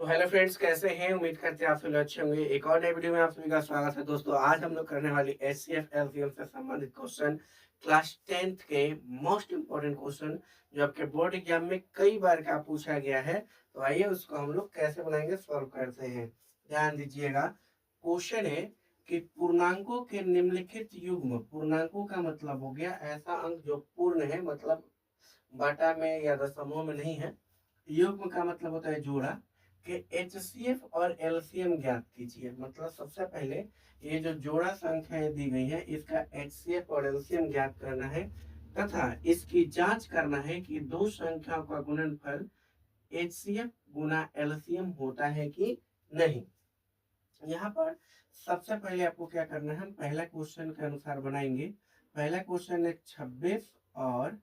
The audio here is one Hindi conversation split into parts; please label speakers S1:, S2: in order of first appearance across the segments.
S1: तो हेलो फ्रेंड्स, कैसे हैं? उम्मीद करते हैं आप सभी अच्छे होंगे। एक और नए वीडियो में आप सभी का स्वागत है। दोस्तों, आज हम लोग करने वाली एचसीएफ एलसीएम से संबंधित क्वेश्चन, क्लास 10th के मोस्ट इम्पोर्टेंट क्वेश्चन जो आपके बोर्ड एग्जाम में कई बार का पूछा गया है। तो आइए उसको हम लोग कैसे बनाएंगे, सॉल्व करते हैं। ध्यान दीजिएगा। क्वेश्चन है कि पूर्णांकों के निम्नलिखित युग्म, पूर्णांकों का मतलब हो गया ऐसा अंक जो पूर्ण है, मतलब बाटा में या दशमलव में नहीं है। युग्म का मतलब होता है जोड़ा। कि एचसीएफ और एलसीएम ज्ञात कीजिए। मतलब सबसे पहले ये जो जोड़ा संख्याएं दी गई है, इसका एचसीएफ और एलसीएम ज्ञात करना है तथा इसकी जांच करना है कि दो संख्याओं का गुणनफल एचसीएफ गुना एलसीएम होता है कि नहीं। यहाँ पर सबसे पहले आपको क्या करना है, हम पहला क्वेश्चन के अनुसार बनाएंगे। पहला क्वेश्चन है 26 और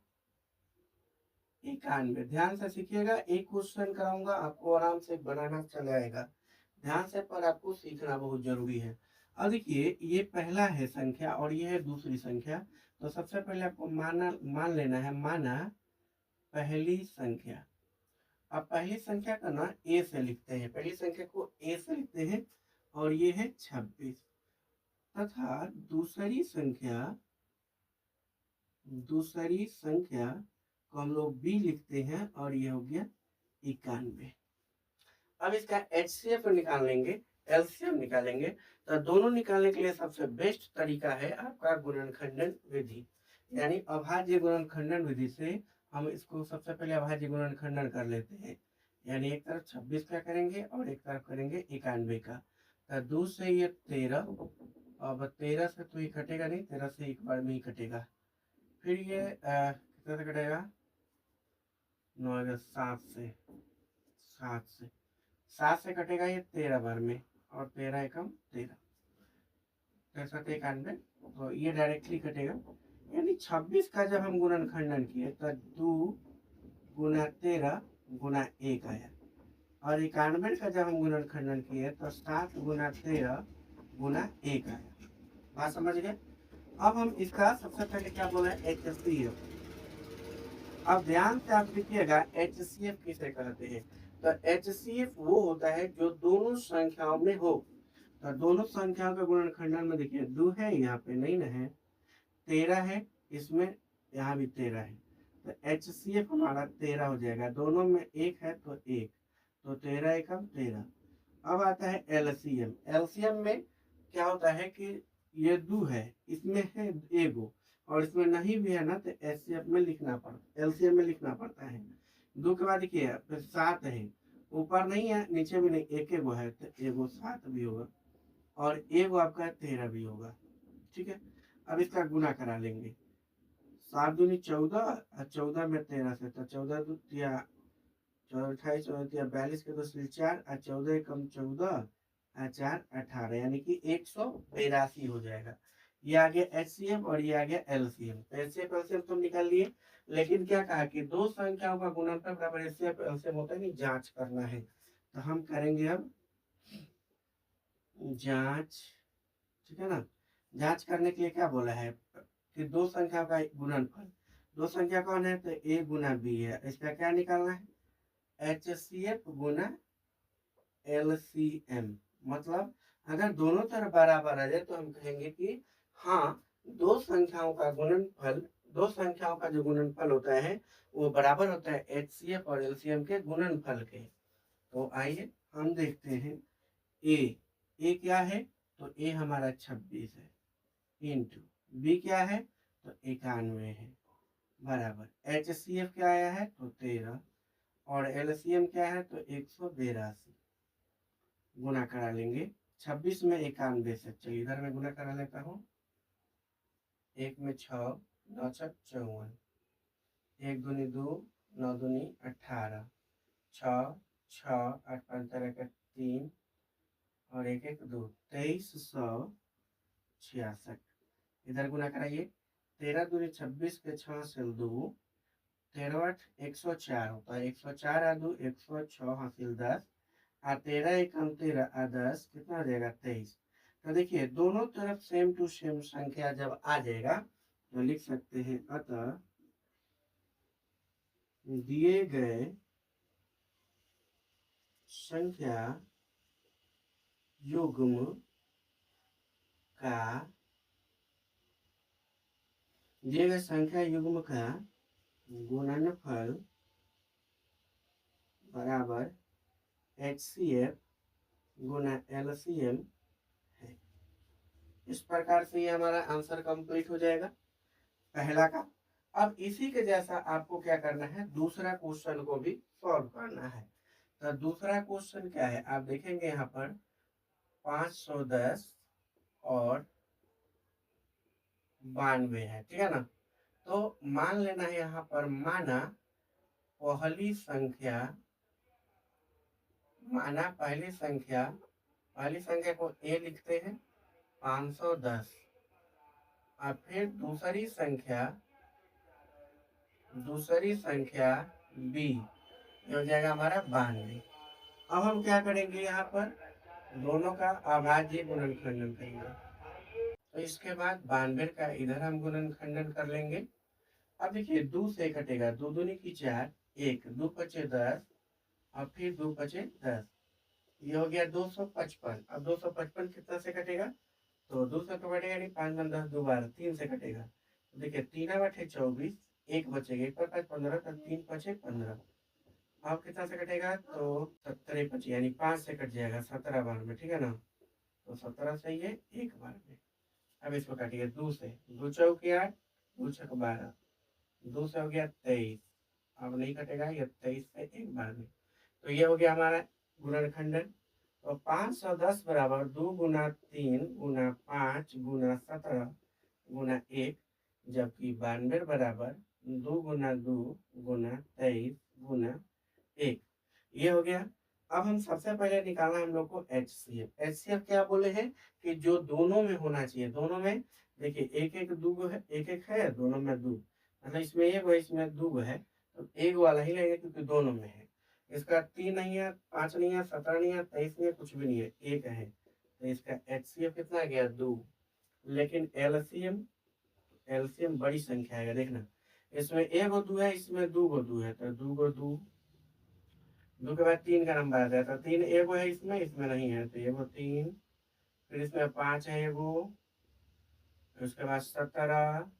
S1: 91। ध्यान से सीखिएगा, एक क्वेश्चन कराऊंगा, आपको आराम से बनाना चल आएगा। ध्यान से पर आपको सीखना बहुत जरूरी है। अब देखिए, ये पहला है संख्या और ये है दूसरी संख्या। तो सबसे पहले आपको मान लेना है, माना पहली संख्या। अब पहली संख्या का ना ए से लिखते हैं, पहली संख्या को ए से लिखते हैं और ये है 26। तथा दूसरी संख्या को हम लोग बी लिखते हैं और ये हो गया 91। अब इसका एचसीएफ निकाल लेंगे, एलसीएम निकालेंगे। तो दोनों निकालने के लिए सबसे बेस्ट तरीका है आपका गुणनखंडन विधि, यानी अभाज्य गुणनखंडन विधि से हम इसको सबसे पहले अभाज्य गुणनखंडन कर लेते हैं। यानी एक तरफ 26 का करेंगे और एक तरफ करेंगे 91 का। तो 2 से ये 13, अब 13 से तो ये कटेगा नहीं, 13 से एक बार में ही कटेगा। फिर ये कितने से कटेगा, 9 7 से, 7 से कटेगा ये 13 बार में, और 13 एकम 13, 63 91। तो ये डायरेक्टली कटेगा। यानी 26 का जब हम गुणनखंडन किए तो 2 गुना 13 गुना 1 आया, और 91 का जब हम गुणनखंडन किए तो 7 गुना 13 गुना 1 आया। बात समझ गए? अब हम इसका सबसे पहले क्या बोला है, एचसीएफ। अब ध्यान से आप देखिएगा, एचसीएफ किसे कहते हैं। तो एचसीएफ वो होता है जो दोनों संख्याओं में हो। तो दोनों संख्याओं का गुणनखंडन में देखिए, 2 है यहाँ पे नहीं ना है, 13 है इसमें, यहाँ भी 13 है। तो एचसीएफ हमारा 13 हो जाएगा। दोनों में एक है तो एक, तो 13 एकम 13। अब आता है एलसीएम। एलसीएम में क्या होता है कि ये 2 है, इसमें है एगो, और इसमें नहीं भी है ना, तो एचसीएफ में लिखना पड़ता, एलसीएम में लिखना पड़ता है। 2 के बाद देखिए फिर 7 है, ऊपर नहीं है नीचे भी नहीं, एक एगो है तो एगो 7 भी होगा, और एगो आपका 13 भी होगा। ठीक है। अब इसका गुना करा लेंगे। 7 दूनी 14 और 14 में 13 से, तो 14 दू तिया 28, 14 तिया 42 के 2 से 4 और 14 एकम 14 और 4 18, यानी कि 182 हो जाएगा। ये आ गया एचसीएफ और ये आ गया एलसीएम। तो एचसीएफ एलसीएम तो निकाल लिए, लेकिन क्या कहा कि दो संख्याओं का गुणनफल बराबर एचसीएफ एलसीएम होता है, नहीं जांच करना है। तो हम करेंगे अब जांच। ठीक है ना। जांच करने के लिए क्या बोला है कि दो संख्या का गुणनफल, दो संख्या कौन है, तो ए गुना बी है। इसका क्या निकालना है, एचसीएफ गुना एलसीएम। मतलब अगर दोनों तरफ बराबर आ जाए तो हम कहेंगे कि हाँ, दो संख्याओं का गुणनफल, दो संख्याओं का जो गुणनफल होता है वो बराबर होता है एचसीएफ और एलसीएम के गुणनफल के। तो आइए हम देखते हैं। ए क्या है, तो ए हमारा 26 है, इंटू बी क्या है, तो 91 है, बराबर एचसीएफ क्या आया है, तो 13, और एलसीएम क्या है, तो 182। गुना करा लेंगे 26 में 91 से। चलिए इधर में गुना करा लेता हूँ। 1 में 6, 9 छक 54, 1 दूनी 2, 9 दूनी 18, 6 6 8 5 13 3 और 1 1 2, 2366। इधर गुना कराइए। 13 दूनी 26 के 6 से 2, 13 8 104 होता है, 104 आ 2 106 हासिल 10, और 13 एकम 13 और 10 कितना हो जाएगा, 23। तो देखिए दोनों तरफ सेम टू सेम संख्या जब आ जाएगा तो लिख सकते हैं, अतः दिए गए संख्या युग्म का दिए गए संख्या युग्म का गुणनफल बराबर HCF गुना LCM है। इस प्रकार से ये हमारा आंसर कंप्लीट हो जाएगा पहला का। अब इसी के जैसा आपको क्या करना है, दूसरा क्वेश्चन को भी सॉल्व करना है। तो दूसरा क्वेश्चन क्या है, आप देखेंगे यहाँ पर 510 और 92 है, ठीक है ना। तो मान लेना है यहाँ पर, माना पहली संख्या को A लिखते हैं 510, और फिर दूसरी संख्या B, ये हो जाएगा हमारा 92। अब हम क्या करेंगे, यहाँ पर दोनों का अभाज्य गुणनखंडन करेंगे। तो इसके बाद 92 का इधर हम गुणनखंडन कर लेंगे। अब देखिए 2 से कटेगा, 2 दूनी की 4, 1 2 पचे 10, और फिर 2 पचे 10, ये हो गया 255। अब 255 कितना से कटेगा, तो 2 से तो कटेगा नहीं, 5 में 10 2 12, 3 से कटेगा। तो देखिए 3 बटे 24, 1 बचेगा, 1 पर 5 15, तो 3 पचे 15। अब कितना से कटेगा, तो 17 बचे, यानी 5 से कट जाएगा 17 बार में, ठीक है ना। तो 17 से ये 1 बार में। अब इसको काटिए 2 से, 2 चौक 8, 2 छक 12, 2 से हो गया 23। अब नहीं कटेगा, ये 23 से 1 बार में। तो ये हो गया हमारा गुणनखंडन। तो 510 बराबर 2 गुना 3 गुना 5 गुना 17 गुना 1, जबकि 92 बराबर 2 गुना 2 गुना 23 गुना 1, ये हो गया। अब हम सबसे पहले निकालना है हम लोग को HCF क्या बोले हैं कि जो दोनों में होना चाहिए, दोनों में देखिए एक एक दूगो है, एक एक है, दोनों में दो, मतलब इसमें एक है इसमें दूगो है, तो एक वाला ही लेंगे क्योंकि दोनों में है। इसका 3 नहीं है, 5 नहीं है, 17 नहीं है, 23 नहीं है, कुछ भी नहीं है, एक है। तो इसका HCF कितना गया, 2। लेकिन LCM बड़ी संख्या है, देखना इसमें एक गो 2 है, इसमें 2 गो 2 है, तो 2 गो 2, 2 के बाद 3 का नंबर आ जाता है, 3 एगो है, इसमें नहीं है, तो एगो 3, फिर इसमें 5 है एगो, उसके बाद 17,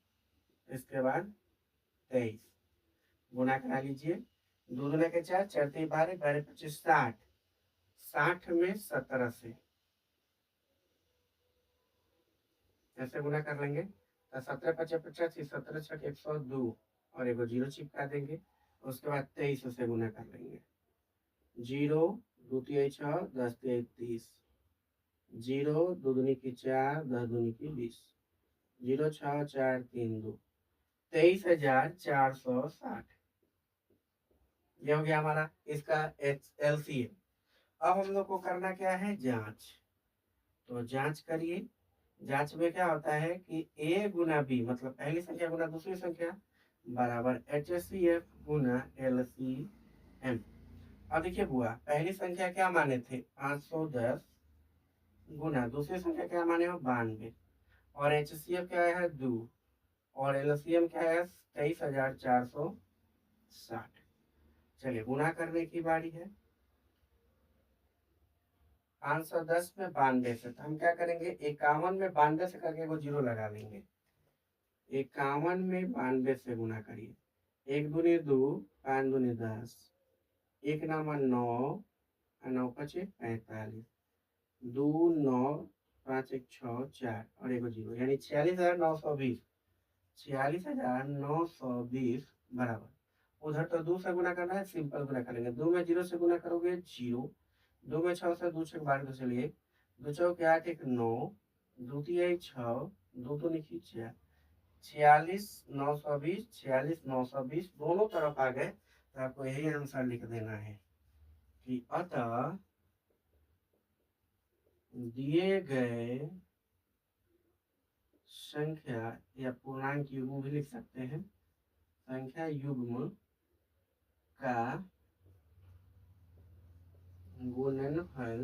S1: इसके बाद 23, गुना करा लीजिए, 2 दूना के 4, 4 3 12, 12 25 60, 60 में 17 से ऐसे गुना कर लेंगे, तो 17 5 85, 17 6 102, और एगो 0 चिपका देंगे। उसके बाद 23 से गुना कर लेंगे, 0 2 3 6 10 3 30, 0 2 दूनी की 4, 10 दूनी की 20, 0 6 4 3 2, 23,460, ये हो गया हमारा इसका LCM। अब हम लोग को करना क्या है, जांच। तो जांच करिए। जांच में क्या होता है कि A गुना B, मतलब पहली संख्या गुना दूसरी संख्या, बराबर HCF गुना LCM। अब देखिए बुआ, पहली संख्या क्या माने थे, 510, गुना दूसरी संख्या क्या माने हो, 92, और HCF क्या है, 2, और LCM क्या है, 23,460। चलिए गुना करने की बारी है। 510 में 92 से, तो हम क्या करेंगे, 51 में 92 से करके वो 0 लगा लेंगे। 51 में 92 से गुना करिए, 1 दूनी 2, 5 दूनी 10, 1 नामा 9, 9 पचे 45, 2 9 5 1 6 4, और एगो 0, यानी 46,920, 46,920 बराबर। उधर तो 2 से गुना करना है, सिंपल गुना करेंगे, 2 में 0 से गुना करोगे 0, 2 में 6 से 2 6 12 चलिए, 2 चौक 8 1 9, 2 3 6, 2 तो लिखी 4, 46,920, 46,920 दोनों तरफ आ गए। तो आपको यही आंसर लिख देना है कि अतः दिए गए संख्या, या पूर्णांक युग्म भी लिख सकते हैं, संख्या युग्म का गुणनफल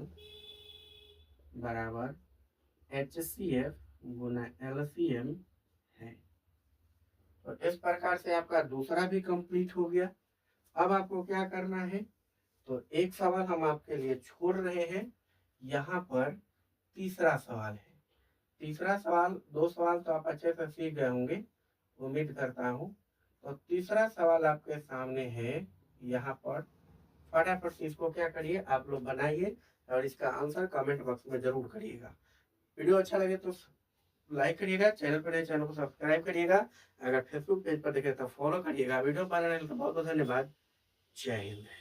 S1: बराबर HCF गुना LCM है। तो इस प्रकार से आपका दूसरा भी कंप्लीट हो गया। अब आपको क्या करना है, तो एक सवाल हम आपके लिए छोड़ रहे हैं, यहाँ पर तीसरा सवाल है। तीसरा सवाल, 2 सवाल तो आप अच्छे से सीख गए होंगे, उम्मीद करता हूँ। तो तीसरा सवाल आपके सामने है, यहाँ पर फटाफट से इसको क्या करिए, आप लोग बनाइए और इसका आंसर कमेंट बॉक्स में ज़रूर करिएगा। वीडियो अच्छा लगे तो लाइक करिएगा, चैनल पर नए चैनल को सब्सक्राइब करिएगा, अगर फेसबुक पेज पर देखें तो फॉलो करिएगा। वीडियो बनाने के लिए बहुत बहुत धन्यवाद। जय हिंद।